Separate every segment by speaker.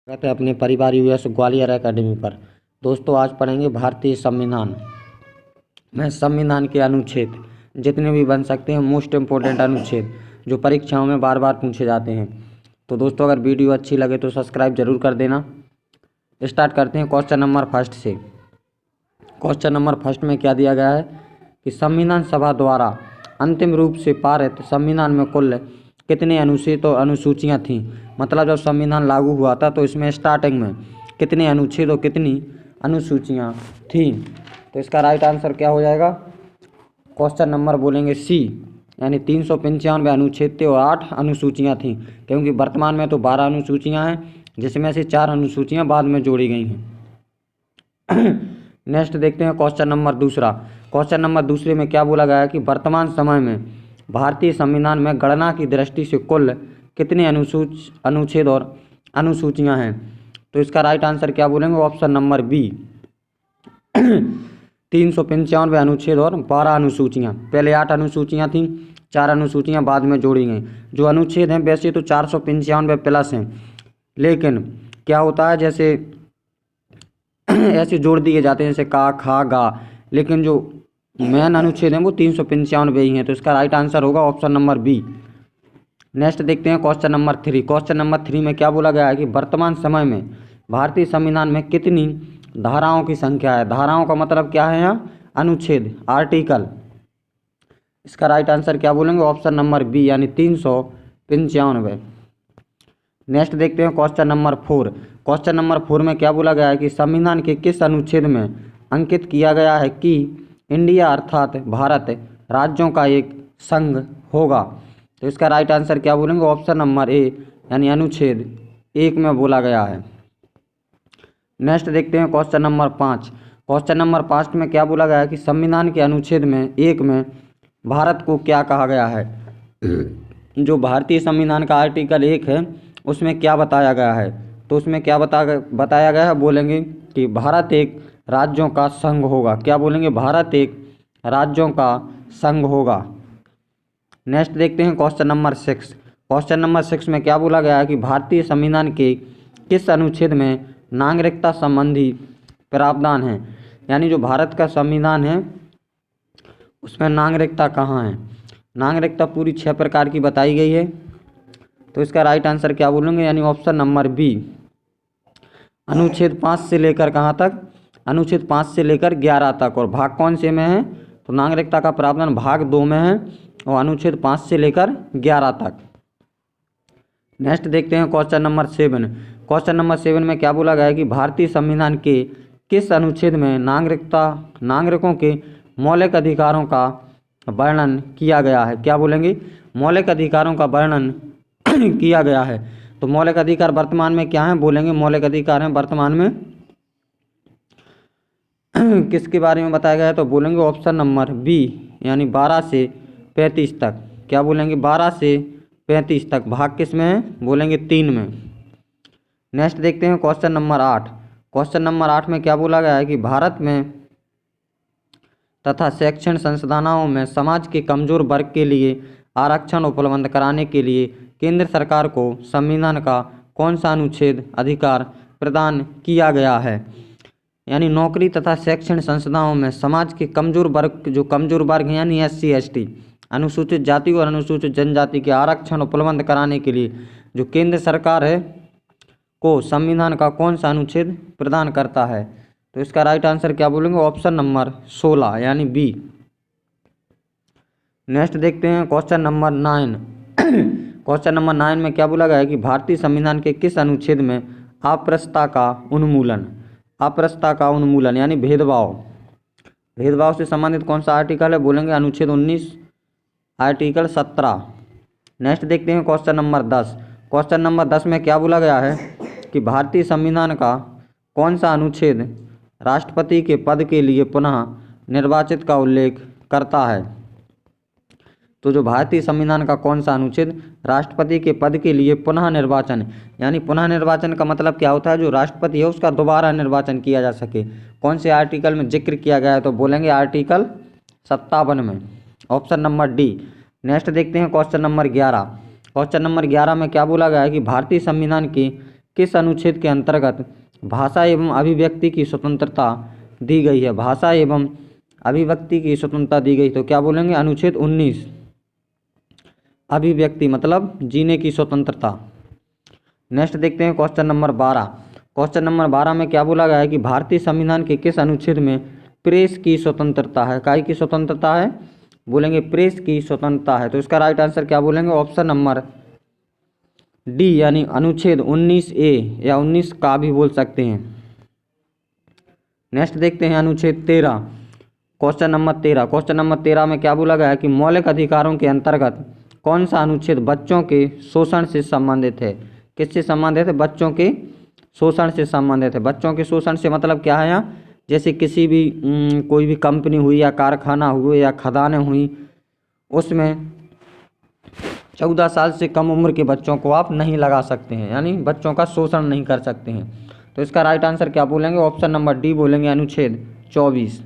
Speaker 1: स्वागत है अपने परिवार यूएस ग्वालियर एकेडमी पर। दोस्तों आज पढ़ेंगे भारतीय संविधान में संविधान के अनुच्छेद जितने भी बन सकते हैं, मोस्ट इम्पोर्टेंट अनुच्छेद जो परीक्षाओं में बार बार पूछे जाते हैं। तो दोस्तों अगर वीडियो अच्छी लगे तो सब्सक्राइब जरूर कर देना। स्टार्ट करते हैं क्वेश्चन नंबर फर्स्ट से। क्वेश्चन नंबर फर्स्ट में क्या दिया गया है कि संविधान सभा द्वारा अंतिम रूप से पारित संविधान में कुल कितने अनुच्छेद और अनुसूचियाँ थीं। मतलब जब संविधान लागू हुआ था तो इसमें स्टार्टिंग में कितने अनुच्छेद और कितनी अनुसूचियाँ थीं। तो इसका राइट आंसर क्या हो जाएगा? क्वेश्चन नंबर बोलेंगे सी, यानी 395 अनुच्छेद थे और 8 अनुसूचियाँ थीं, क्योंकि वर्तमान में तो 12 अनुसूचियाँ हैं जिसमें से 4 अनुसूचियाँ बाद में जोड़ी गई हैं। नेक्स्ट देखते हैं क्वेश्चन नंबर दूसरा। क्वेश्चन नंबर दूसरे में क्या बोला गया है कि वर्तमान समय में भारतीय संविधान में गणना की दृष्टि से कुल कितने अनुच्छेद और अनुसूचियां हैं। तो इसका राइट आंसर क्या बोलेंगे? ऑप्शन नंबर बी, 395 अनुच्छेद और 12 अनुसूचियां। पहले 8 अनुसूचियां थीं, 4 अनुसूचियां बाद में जोड़ी गई। जो अनुच्छेद हैं वैसे तो 495 प्लस हैं, लेकिन क्या होता है जैसे ऐसे जोड़ दिए जाते हैं जैसे का, खा, गा, लेकिन जो मेन अनुच्छेद हैं वो 395 ही हैं। तो इसका राइट आंसर होगा ऑप्शन नंबर बी। नेक्स्ट देखते हैं क्वेश्चन नंबर 3। क्वेश्चन नंबर 3 में क्या बोला गया है कि वर्तमान समय में भारतीय संविधान में कितनी धाराओं की संख्या है। धाराओं का मतलब क्या है यहाँ? अनुच्छेद, आर्टिकल। इसका राइट आंसर क्या बोलेंगे? ऑप्शन नंबर बी, यानी 395। नेक्स्ट देखते हैं क्वेश्चन नंबर 4। क्वेश्चन नंबर 4 में क्या बोला गया है कि संविधान के किस अनुच्छेद में अंकित किया गया है कि इंडिया अर्थात भारत राज्यों का एक संघ होगा। तो इसका राइट आंसर क्या बोलेंगे? ऑप्शन नंबर ए, यानी अनुच्छेद 1 में बोला गया है। नेक्स्ट देखते हैं क्वेश्चन नंबर 5। क्वेश्चन नंबर 5 में क्या बोला गया है कि संविधान के अनुच्छेद में 1 में भारत को क्या कहा गया है। जो भारतीय संविधान का आर्टिकल 1 है उसमें क्या बताया गया है? तो उसमें क्या बताया गया है? बोलेंगे कि भारत एक राज्यों का संघ होगा। क्या बोलेंगे? भारत एक राज्यों का संघ होगा। नेक्स्ट देखते हैं क्वेश्चन नंबर 6। क्वेश्चन नंबर 6 में क्या बोला गया है कि भारतीय संविधान के किस अनुच्छेद में नागरिकता संबंधी प्रावधान है। यानी जो भारत का संविधान है उसमें नागरिकता कहाँ है? नागरिकता पूरी 6 प्रकार की बताई गई है। तो इसका राइट आंसर क्या बोलेंगे? यानी ऑप्शन नंबर बी, अनुच्छेद 5 से लेकर कहाँ तक? अनुच्छेद 5 से लेकर 11 तक। और भाग कौन से में है? तो नागरिकता का प्रावधान भाग 2 में है और अनुच्छेद 5 से लेकर 11 तक। नेक्स्ट देखते हैं क्वेश्चन नंबर 7। क्वेश्चन नंबर 7 में क्या बोला गया है कि भारतीय संविधान के किस अनुच्छेद में नागरिकों के मौलिक अधिकारों का वर्णन किया गया है। क्या बोलेंगे? मौलिक अधिकारों का वर्णन किया गया है। तो मौलिक अधिकार वर्तमान में क्या है? बोलेंगे मौलिक अधिकार हैं वर्तमान में किसके बारे में बताया गया है? तो बोलेंगे ऑप्शन नंबर बी, यानी 12 से 35 तक। क्या बोलेंगे? 12 से 35 तक। भाग किस में है? बोलेंगे 3 में। नेक्स्ट देखते हैं क्वेश्चन नंबर 8। क्वेश्चन नंबर 8 में क्या बोला गया है कि भारत में तथा शैक्षणिक संस्थानों में समाज के कमजोर वर्ग के लिए आरक्षण उपलब्ध कराने के लिए केंद्र सरकार को संविधान का कौन सा अनुच्छेद अधिकार प्रदान किया गया है। यानी नौकरी तथा शैक्षणिक संस्थाओं में समाज के कमजोर वर्ग, जो कमजोर वर्ग हैं यानी SC ST, अनुसूचित जाति और अनुसूचित जनजाति के आरक्षण उपलब्ध कराने के लिए जो केंद्र सरकार है को संविधान का कौन सा अनुच्छेद प्रदान करता है। तो इसका राइट आंसर क्या बोलेंगे? ऑप्शन नंबर 16, यानी बी। नेक्स्ट देखते हैं क्वेश्चन नंबर 9। क्वेश्चन नंबर 9 में क्या बोला गया है कि भारतीय संविधान के किस अनुच्छेद में अस्पृश्यता का उन्मूलन यानी भेदभाव से संबंधित कौन सा आर्टिकल है? बोलेंगे अनुच्छेद 19, आर्टिकल 17। नेक्स्ट देखते हैं क्वेश्चन नंबर 10। क्वेश्चन नंबर 10 में क्या बोला गया है कि भारतीय संविधान का कौन सा अनुच्छेद राष्ट्रपति के पद के लिए पुनः निर्वाचित का उल्लेख करता है। तो जो भारतीय संविधान का कौन सा अनुच्छेद राष्ट्रपति के पद के लिए पुनः निर्वाचन, यानी पुनः निर्वाचन का मतलब क्या होता है? जो राष्ट्रपति है उसका दोबारा निर्वाचन किया जा सके, कौन से आर्टिकल में जिक्र किया गया है? तो बोलेंगे आर्टिकल 57 में, ऑप्शन नंबर डी। नेक्स्ट देखते हैं क्वेश्चन नंबर 11। क्वेश्चन नंबर 11 में क्या बोला गया है कि भारतीय संविधान की किस अनुच्छेद के अंतर्गत भाषा एवं अभिव्यक्ति की स्वतंत्रता दी गई है? भाषा एवं अभिव्यक्ति की स्वतंत्रता दी गई, तो क्या बोलेंगे? अनुच्छेद 19। अभिव्यक्ति मतलब जीने की स्वतंत्रता। नेक्स्ट देखते हैं क्वेश्चन नंबर 12। क्वेश्चन नंबर 12 में क्या बोला गया है कि भारतीय संविधान के किस अनुच्छेद में प्रेस की स्वतंत्रता है? काय की स्वतंत्रता है? बोलेंगे प्रेस की स्वतंत्रता है। तो इसका राइट आंसर क्या बोलेंगे? ऑप्शन नंबर डी यानी अनुच्छेद 19A या 19 का भी बोल सकते हैं। नेक्स्ट देखते हैं अनुच्छेद 13। Question number 13। क्वेश्चन नंबर 13 में क्या बोला गया है कि मौलिक अधिकारों के अंतर्गत कौन सा अनुच्छेद बच्चों के शोषण से संबंधित है? किससे संबंधित है? बच्चों के शोषण से संबंधित है। बच्चों के शोषण से मतलब क्या है यहाँ? जैसे किसी भी कोई भी कंपनी हुई या कारखाना हुए या खदानें हुई, उसमें 14 साल से कम उम्र के बच्चों को आप नहीं लगा सकते हैं, यानी बच्चों का शोषण नहीं कर सकते हैं। तो इसका राइट आंसर क्या बोलेंगे? ऑप्शन नंबर डी बोलेंगे, अनुच्छेद 24।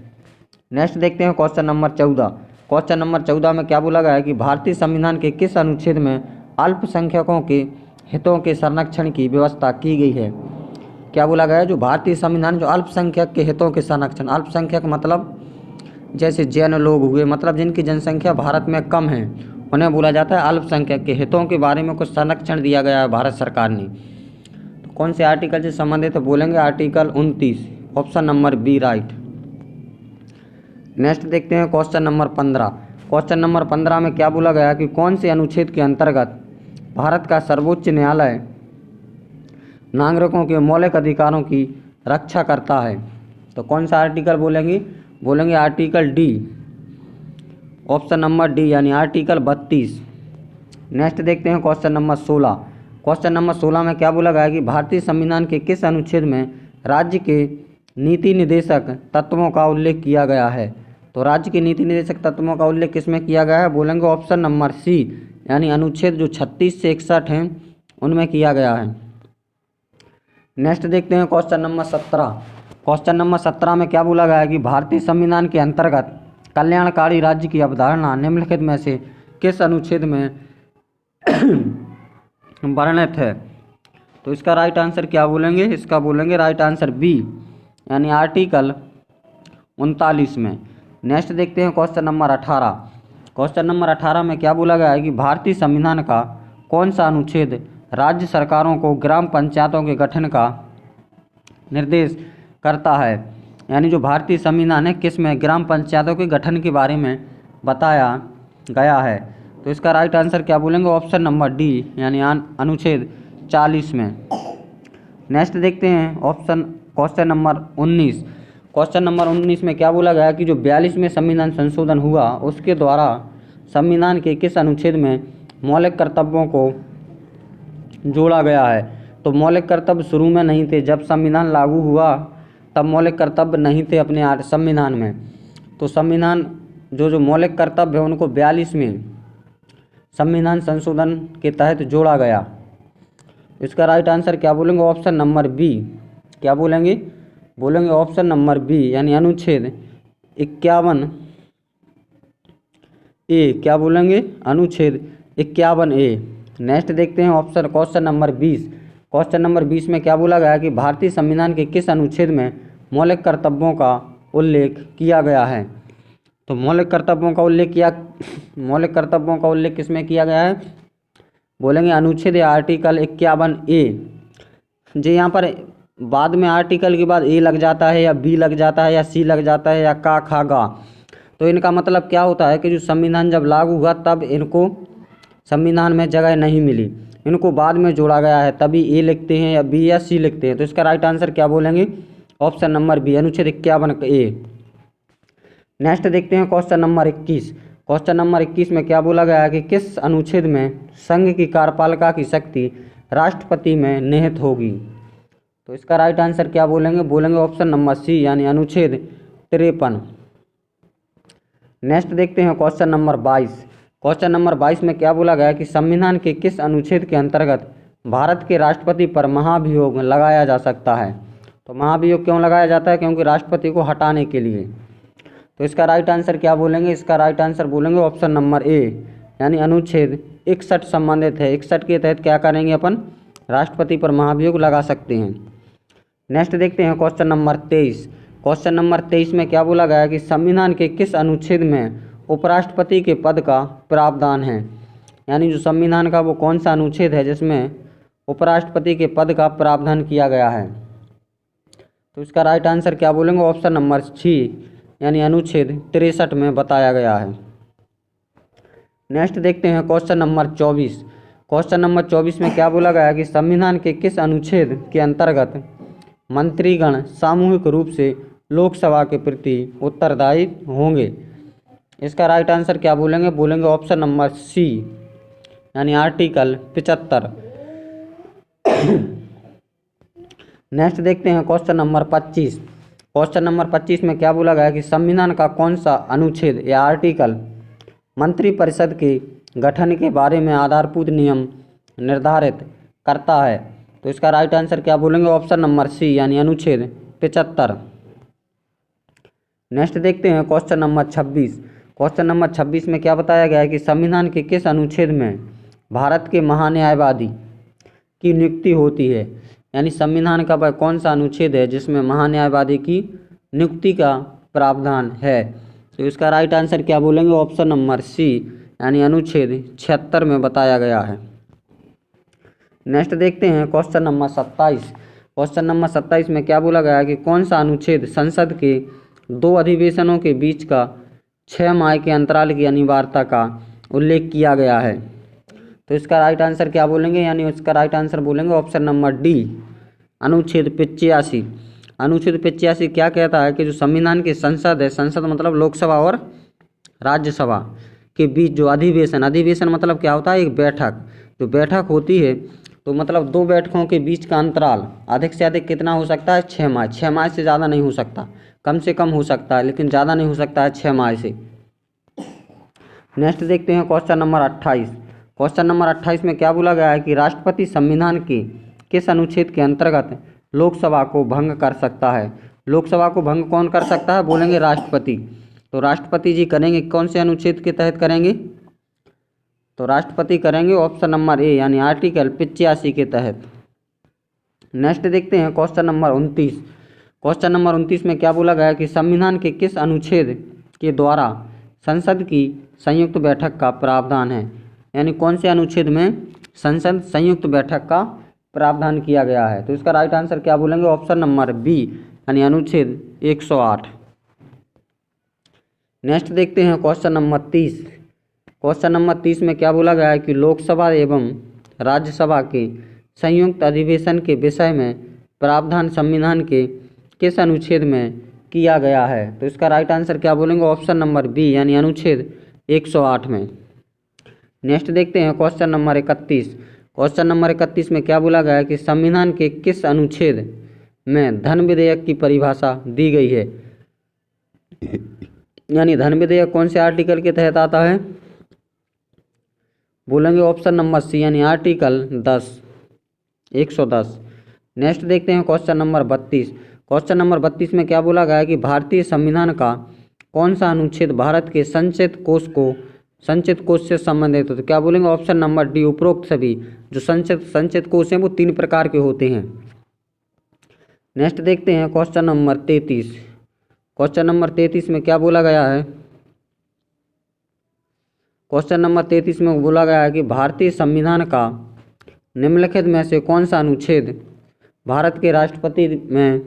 Speaker 1: नेक्स्ट देखते हैं क्वेश्चन नंबर 14। क्वेश्चन नंबर 14 में क्या बोला गया है कि भारतीय संविधान के किस अनुच्छेद में अल्पसंख्यकों के हितों के संरक्षण की व्यवस्था की गई है? क्या बोला गया है? जो भारतीय संविधान जो अल्पसंख्यक के हितों के संरक्षण, अल्पसंख्यक मतलब जैसे जैन लोग हुए, मतलब जिनकी जनसंख्या भारत में कम है, उन्हें बोला जाता है अल्पसंख्यक के हितों के बारे में कुछ संरक्षण दिया गया है भारत सरकार ने। तो कौन से आर्टिकल से संबंधित है? बोलेंगे article 29, option number B right. Next देखते हैं क्वेश्चन नंबर 15। क्वेश्चन नंबर 15 में क्या बोला गया कि कौन से अनुच्छेद के अंतर्गत भारत का सर्वोच्च न्यायालय नागरिकों के मौलिक अधिकारों की रक्षा करता है? तो कौन सा आर्टिकल बोलेंगे? बोलेंगे article D, option number D यानी आर्टिकल 32। नेक्स्ट देखते हैं क्वेश्चन नंबर 16। क्वेश्चन नंबर 16 में क्या बोला गया है कि भारतीय संविधान के किस अनुच्छेद में राज्य के नीति निर्देशक तत्वों का उल्लेख किया गया है? तो राज्य के नीति निर्देशक तत्वों का उल्लेख किसमें किया गया है? बोलेंगे ऑप्शन नंबर सी यानी अनुच्छेद जो 36 से 61 हैं उनमें किया गया है। नेक्स्ट देखते हैं क्वेश्चन नंबर 17। क्वेश्चन नंबर 17 में क्या बोला गया है कि भारतीय संविधान के अंतर्गत कल्याणकारी राज्य की अवधारणा निम्नलिखित में से किस अनुच्छेद में वर्णित है? तो इसका राइट आंसर क्या बोलेंगे? इसका बोलेंगे राइट आंसर बी यानी आर्टिकल 39 में। नेक्स्ट देखते हैं क्वेश्चन नंबर 18। क्वेश्चन नंबर 18 में क्या बोला गया है कि भारतीय संविधान का कौन सा अनुच्छेद राज्य सरकारों को ग्राम पंचायतों के गठन का निर्देश करता है? यानी जो भारतीय संविधान है किसमें ग्राम पंचायतों के गठन के बारे में बताया गया है? तो इसका राइट आंसर क्या बोलेंगे? ऑप्शन नंबर डी यानी अनुच्छेद 40 में। नेक्स्ट देखते हैं क्वेश्चन नंबर 19। क्वेश्चन नंबर 19 में क्या बोला गया कि जो 42वें संविधान संशोधन हुआ उसके द्वारा संविधान के किस अनुच्छेद में मौलिक कर्तव्यों को जोड़ा गया है? तो मौलिक कर्तव्य शुरू में नहीं थे, जब संविधान लागू हुआ तब मौलिक कर्तव्य नहीं थे अपने संविधान में। तो संविधान जो मौलिक कर्तव्य है उनको 42वें संविधान संशोधन के तहत जोड़ा गया। इसका राइट आंसर क्या बोलेंगे? Option number B. क्या बोलेंगे? बोलेंगे ऑप्शन नंबर बी यानी अनुच्छेद 51A। क्या बोलेंगे? अनुच्छेद 51A। नेक्स्ट देखते हैं क्वेश्चन नंबर 20। क्वेश्चन नंबर 20 में क्या बोला गया कि भारतीय संविधान के किस अनुच्छेद में मौलिक कर्तव्यों का उल्लेख किया गया है? तो मौलिक कर्तव्यों का उल्लेख किसमें किया गया है? बोलेंगे अनुच्छेद या आर्टिकल 51A। जी यहाँ पर बाद में आर्टिकल के बाद ए लग जाता है या बी लग जाता है या सी लग जाता है या का खा गा, तो इनका मतलब क्या होता है कि जो संविधान जब लागू हुआ तब इनको संविधान में जगह नहीं मिली, इनको बाद में जोड़ा गया है, तभी ए लिखते हैं या बी या सी लिखते हैं। तो इसका राइट आंसर क्या बोलेंगे? ऑप्शन नंबर बी अनुच्छेद 51A। नेक्स्ट देखते हैं क्वेश्चन नंबर 21। क्वेश्चन नंबर 21 में क्या बोला गया है कि किस अनुच्छेद में संघ की कार्यपालिका की शक्ति राष्ट्रपति में निहित होगी? तो इसका राइट आंसर क्या बोलेंगे? बोलेंगे ऑप्शन नंबर सी यानी अनुच्छेद 53। नेक्स्ट देखते हैं क्वेश्चन नंबर 22। क्वेश्चन नंबर 22 में क्या बोला गया कि संविधान के किस अनुच्छेद के अंतर्गत भारत के राष्ट्रपति पर महाभियोग लगाया जा सकता है? तो महाभियोग क्यों लगाया जाता है? क्योंकि राष्ट्रपति को हटाने के लिए। तो इसका राइट आंसर क्या बोलेंगे? इसका राइट आंसर बोलेंगे ऑप्शन नंबर ए यानी अनुच्छेद 61 संबंधित है। 61 के तहत क्या करेंगे अपन? राष्ट्रपति पर महाभियोग लगा सकते हैं। नेक्स्ट देखते हैं क्वेश्चन नंबर 23। क्वेश्चन नंबर 23 में क्या बोला गया है कि संविधान के किस अनुच्छेद में उपराष्ट्रपति के पद का प्रावधान है। यानी जो संविधान का वो कौन सा अनुच्छेद है जिसमें उपराष्ट्रपति के पद का प्रावधान किया गया है। तो इसका राइट आंसर क्या बोलेंगे, ऑप्शन नंबर सी यानी अनुच्छेद 63 में बताया गया है। नेक्स्ट देखते हैं क्वेश्चन नंबर 24। क्वेश्चन नंबर 24 में क्या बोला गया है कि संविधान के किस अनुच्छेद के अंतर्गत मंत्रीगण सामूहिक रूप से लोकसभा के प्रति उत्तरदायी होंगे। इसका राइट आंसर क्या बोलेंगे, बोलेंगे ऑप्शन नंबर सी यानी आर्टिकल 75। नेक्स्ट देखते हैं क्वेश्चन नंबर 25। क्वेश्चन नंबर 25 में क्या बोला गया है कि संविधान का कौन सा अनुच्छेद या आर्टिकल मंत्रिपरिषद के गठन के बारे में आधारभूत नियम निर्धारित करता है। तो इसका राइट आंसर क्या बोलेंगे, ऑप्शन नंबर सी यानी अनुच्छेद 75। नेक्स्ट देखते हैं क्वेश्चन नंबर 26। क्वेश्चन नंबर 26 में क्या बताया गया है कि संविधान के किस अनुच्छेद में भारत के महान्यायवादी की नियुक्ति होती है। यानी संविधान का वह कौन सा अनुच्छेद है जिसमें महान्यायवादी की नियुक्ति का प्रावधान है। तो इसका राइट आंसर क्या बोलेंगे, ऑप्शन नंबर सी यानी अनुच्छेद 76 में बताया गया है। नेक्स्ट देखते हैं क्वेश्चन नंबर 27। क्वेश्चन नंबर 27 में क्या बोला गया है कि कौन सा अनुच्छेद संसद के 2 अधिवेशनों के बीच का 6 माह के अंतराल की अनिवार्यता का उल्लेख किया गया है। तो इसका राइट आंसर क्या बोलेंगे, यानी इसका राइट आंसर बोलेंगे ऑप्शन नंबर डी अनुच्छेद 85। अनुच्छेद 85 क्या कहता है कि जो संविधान की संसद है, संसद मतलब लोकसभा और राज्यसभा के बीच जो अधिवेशन मतलब क्या होता है, एक बैठक। जो बैठक होती है तो मतलब 2 बैठकों के बीच का अंतराल अधिक से अधिक कितना हो सकता है, 6 माह। 6 माह से ज़्यादा नहीं हो सकता, कम से कम हो सकता है लेकिन ज़्यादा नहीं हो सकता है 6 माह से। नेक्स्ट देखते हैं क्वेश्चन नंबर 28। क्वेश्चन नंबर 28 में क्या बोला गया है कि राष्ट्रपति संविधान के किस अनुच्छेद के अंतर्गत लोकसभा को भंग कर सकता है। लोकसभा को भंग कौन कर सकता है, बोलेंगे राष्ट्रपति। तो राष्ट्रपति जी करेंगे कौन से अनुच्छेद के तहत करेंगे, तो राष्ट्रपति करेंगे ऑप्शन नंबर ए यानी आर्टिकल 85 के तहत। नेक्स्ट देखते हैं क्वेश्चन नंबर 29। क्वेश्चन नंबर 29 में क्या बोला गया है कि संविधान के किस अनुच्छेद के द्वारा संसद की संयुक्त बैठक का प्रावधान है। यानी कौन से अनुच्छेद में संसद संयुक्त बैठक का प्रावधान किया गया है। तो इसका राइट आंसर क्या बोलेंगे, ऑप्शन नंबर बी यानी अनुच्छेद 108। नेक्स्ट देखते हैं क्वेश्चन नंबर 30। क्वेश्चन नंबर 30 में क्या बोला गया है कि लोकसभा एवं राज्यसभा के संयुक्त अधिवेशन के विषय में प्रावधान संविधान के किस अनुच्छेद में किया गया है। तो इसका राइट आंसर क्या बोलेंगे, ऑप्शन नंबर बी यानी अनुच्छेद 108 में। नेक्स्ट देखते हैं क्वेश्चन नंबर 31। क्वेश्चन नंबर 31 में क्या बोला गया है कि संविधान के किस अनुच्छेद में धन विधेयक की परिभाषा दी गई है। यानी धन विधेयक कौन से आर्टिकल के तहत आता है, बोलेंगे ऑप्शन नंबर सी यानी आर्टिकल 110। नेक्स्ट देखते हैं क्वेश्चन नंबर 32। क्वेश्चन नंबर 32 में क्या बोला गया है कि भारतीय संविधान का कौन सा अनुच्छेद भारत के संचित कोष से संबंधित हो। तो क्या बोलेंगे, ऑप्शन नंबर डी उपरोक्त सभी जो संचित कोष हैं वो 3 प्रकार के होते हैं। नेक्स्ट देखते हैं क्वेश्चन नंबर 33। क्वेश्चन नंबर 33 में क्या बोला गया है, क्वेश्चन नंबर 33 में बोला गया है कि भारतीय संविधान का निम्नलिखित में से कौन सा अनुच्छेद भारत के राष्ट्रपति में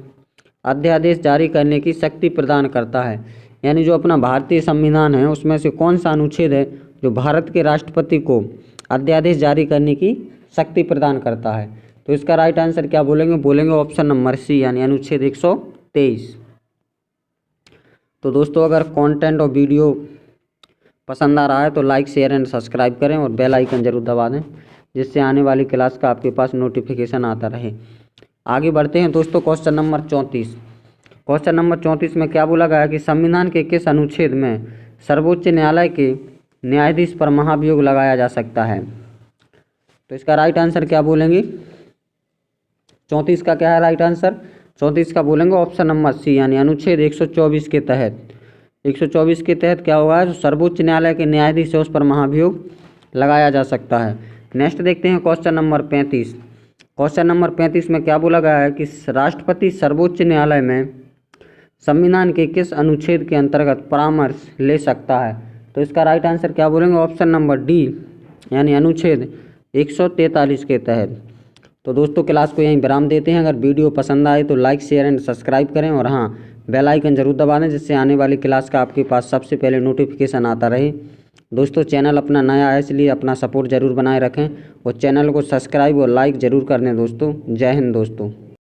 Speaker 1: अध्यादेश जारी करने की शक्ति प्रदान करता है। यानी जो अपना भारतीय संविधान है उसमें से कौन सा अनुच्छेद है जो भारत के राष्ट्रपति को अध्यादेश जारी करने की शक्ति प्रदान करता है। तो इसका राइट आंसर क्या बोलेंगे, बोलेंगे ऑप्शन नंबर सी यानी अनुच्छेद 123। तो दोस्तों अगर कंटेंट और वीडियो पसंद आ रहा है तो लाइक शेयर एंड सब्सक्राइब करें और बेल आइकन जरूर दबा दें जिससे आने वाली क्लास का आपके पास नोटिफिकेशन आता रहे। आगे बढ़ते हैं दोस्तों क्वेश्चन नंबर 34। क्वेश्चन नंबर 34 में क्या बोला गया है कि संविधान के किस अनुच्छेद में सर्वोच्च न्यायालय के न्यायाधीश पर महाभियोग लगाया जा सकता है। तो इसका राइट आंसर क्या बोलेंगे, 34 का क्या है राइट आंसर, 34 का बोलेंगे ऑप्शन नंबर सी यानी अनुच्छेद 124 के तहत। 124 के तहत क्या होगा, जो सर्वोच्च न्यायालय के न्यायाधीश है उस पर महाभियोग लगाया जा सकता है। नेक्स्ट देखते हैं क्वेश्चन नंबर 35। क्वेश्चन नंबर 35 में क्या बोला गया है कि राष्ट्रपति सर्वोच्च न्यायालय में संविधान के किस अनुच्छेद के अंतर्गत परामर्श ले सकता है। तो इसका राइट आंसर क्या बोलेंगे, ऑप्शन नंबर डी यानी अनुच्छेद 143 के तहत। तो दोस्तों क्लास को यहीं विराम देते हैं। अगर वीडियो पसंद आए तो लाइक शेयर एंड सब्सक्राइब करें और हाँ बेल आइकन जरूर दबा दें, जिससे आने वाली क्लास का आपके पास सबसे पहले नोटिफिकेशन आता रहे। दोस्तों चैनल अपना नया है इसलिए अपना सपोर्ट ज़रूर बनाए रखें और चैनल को सब्सक्राइब और लाइक ज़रूर कर दें दोस्तों। जय हिंद दोस्तों।